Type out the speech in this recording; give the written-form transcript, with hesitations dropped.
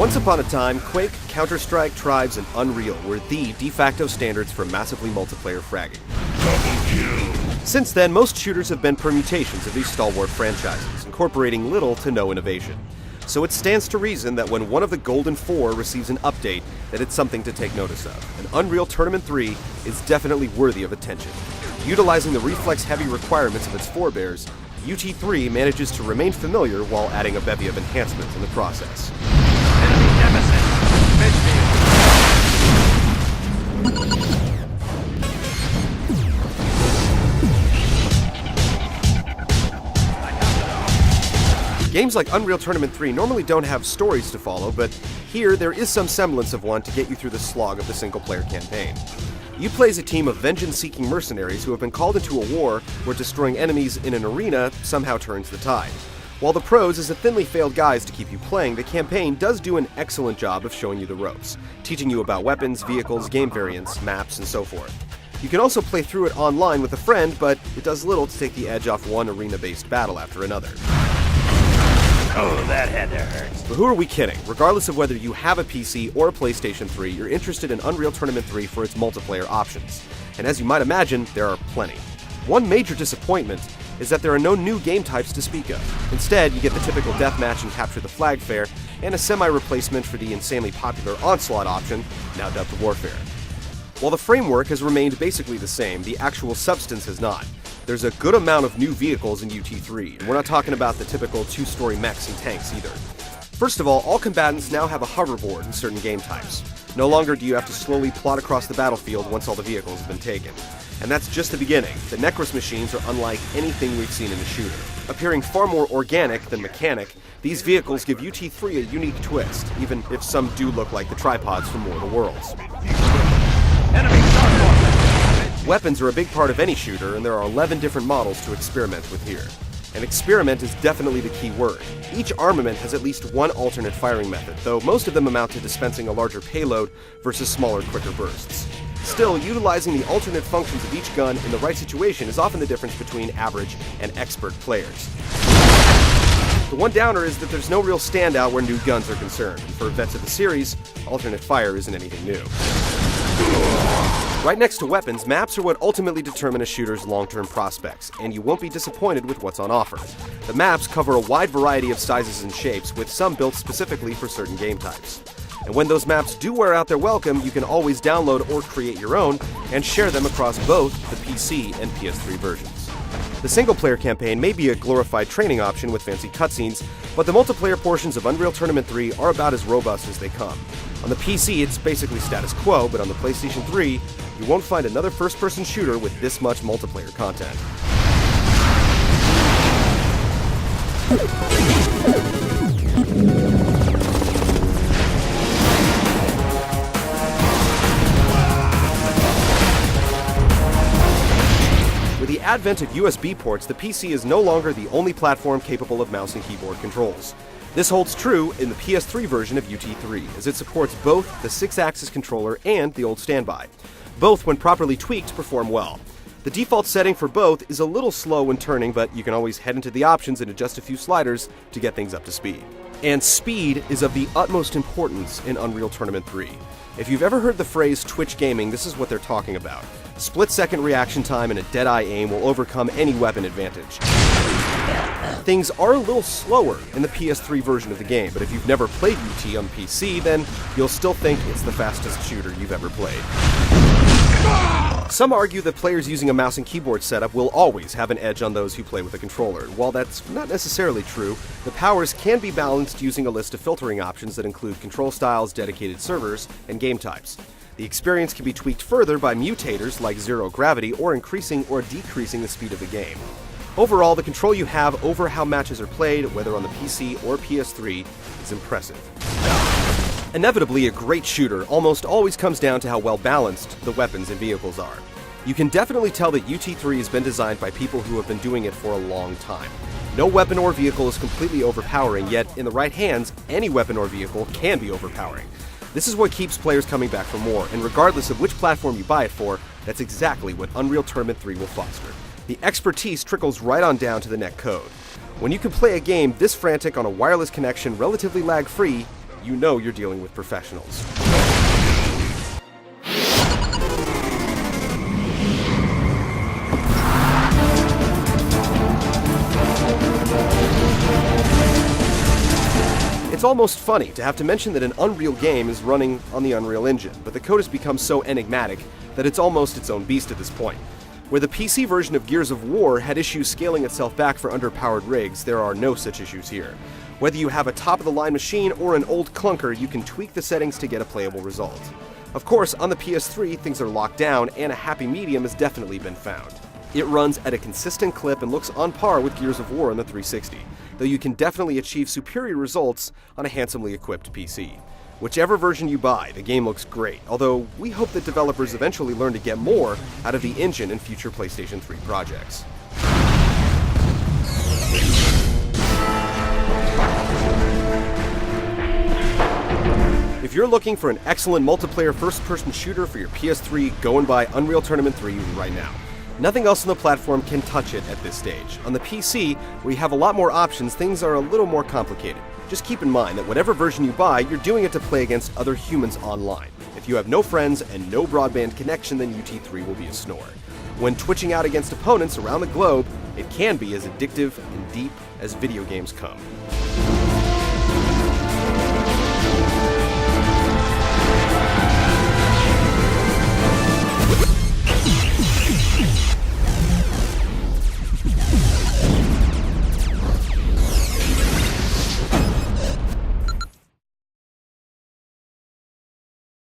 Once upon a time, Quake, Counter-Strike, Tribes, and Unreal were the de facto standards for massively multiplayer fragging. Since then, most shooters have been permutations of these stalwart franchises, incorporating little to no innovation. So it stands to reason that when one of the Golden Four receives an update, that it's something to take notice of, and Unreal Tournament 3 is definitely worthy of attention. Utilizing the reflex-heavy requirements of its forebears, UT3 manages to remain familiar while adding a bevy of enhancements in the process. Enemy nemesis. Games like Unreal Tournament 3 normally don't have stories to follow, but here there is some semblance of one to get you through the slog of the single-player campaign. You play as a team of vengeance-seeking mercenaries who have been called into a war where destroying enemies in an arena somehow turns the tide. While the prose is a thinly veiled guise to keep you playing, the campaign does do an excellent job of showing you the ropes, teaching you about weapons, vehicles, game variants, maps, and so forth. You can also play through it online with a friend, but it does little to take the edge off one arena-based battle after another. Oh, that had to hurt. But who are we kidding? Regardless of whether you have a PC or a PlayStation 3, you're interested in Unreal Tournament 3 for its multiplayer options. And as you might imagine, there are plenty. One major disappointment is that there are no new game types to speak of. Instead, you get the typical deathmatch and capture the flag fare, and a semi-replacement for the insanely popular Onslaught option, now dubbed Warfare. While the framework has remained basically the same, the actual substance has not. There's a good amount of new vehicles in UT3, and we're not talking about the typical two-story mechs and tanks either. First of all combatants now have a hoverboard in certain game types. No longer do you have to slowly plot across the battlefield once all the vehicles have been taken. And that's just the beginning. The Necros machines are unlike anything we've seen in a shooter. Appearing far more organic than mechanic, these vehicles give UT3 a unique twist, even if some do look like the tripods from War of the Worlds. Enemy Weapons are a big part of any shooter, and there are 11 different models to experiment with here. And experiment is definitely the key word. Each armament has at least one alternate firing method, though most of them amount to dispensing a larger payload versus smaller, quicker bursts. Still, utilizing the alternate functions of each gun in the right situation is often the difference between average and expert players. The one downer is that there's no real standout where new guns are concerned, and for vets of the series, alternate fire isn't anything new. Right next to weapons, maps are what ultimately determine a shooter's long-term prospects, and you won't be disappointed with what's on offer. The maps cover a wide variety of sizes and shapes, with some built specifically for certain game types. And when those maps do wear out their welcome, you can always download or create your own, and share them across both the PC and PS3 versions. The single-player campaign may be a glorified training option with fancy cutscenes, but the multiplayer portions of Unreal Tournament 3 are about as robust as they come. On the PC, it's basically status quo, but on the PlayStation 3, you won't find another first-person shooter with this much multiplayer content. With the advent of USB ports, the PC is no longer the only platform capable of mouse and keyboard controls. This holds true in the PS3 version of UT3, as it supports both the 6-axis controller and the old standby. Both, when properly tweaked, perform well. The default setting for both is a little slow when turning, but you can always head into the options and adjust a few sliders to get things up to speed. And speed is of the utmost importance in Unreal Tournament 3. If you've ever heard the phrase Twitch gaming, this is what they're talking about. Split-second reaction time and a dead-eye aim will overcome any weapon advantage. Things are a little slower in the PS3 version of the game, but if you've never played UT on PC, then you'll still think it's the fastest shooter you've ever played. Some argue that players using a mouse and keyboard setup will always have an edge on those who play with a controller, and while that's not necessarily true, the powers can be balanced using a list of filtering options that include control styles, dedicated servers, and game types. The experience can be tweaked further by mutators like zero gravity or increasing or decreasing the speed of the game. Overall, the control you have over how matches are played, whether on the PC or PS3, is impressive. Inevitably, a great shooter almost always comes down to how well balanced the weapons and vehicles are. You can definitely tell that UT3 has been designed by people who have been doing it for a long time. No weapon or vehicle is completely overpowering, yet in the right hands, any weapon or vehicle can be overpowering. This is what keeps players coming back for more, and regardless of which platform you buy it for, that's exactly what Unreal Tournament 3 will foster. The expertise trickles right on down to the net code. When you can play a game this frantic on a wireless connection relatively lag-free, you know you're dealing with professionals. It's almost funny to have to mention that an Unreal game is running on the Unreal Engine, but the code has become so enigmatic that it's almost its own beast at this point. Where the PC version of Gears of War had issues scaling itself back for underpowered rigs, there are no such issues here. Whether you have a top-of-the-line machine or an old clunker, you can tweak the settings to get a playable result. Of course, on the PS3, things are locked down, and a happy medium has definitely been found. It runs at a consistent clip and looks on par with Gears of War on the 360, though you can definitely achieve superior results on a handsomely equipped PC. Whichever version you buy, the game looks great, although we hope that developers eventually learn to get more out of the engine in future PlayStation 3 projects. If you're looking for an excellent multiplayer first-person shooter for your PS3, go and buy Unreal Tournament 3 right now. Nothing else on the platform can touch it at this stage. On the PC, where you have a lot more options, things are a little more complicated. Just keep in mind that whatever version you buy, you're doing it to play against other humans online. If you have no friends and no broadband connection, then UT3 will be a snore. When twitching out against opponents around the globe, it can be as addictive and deep as video games come.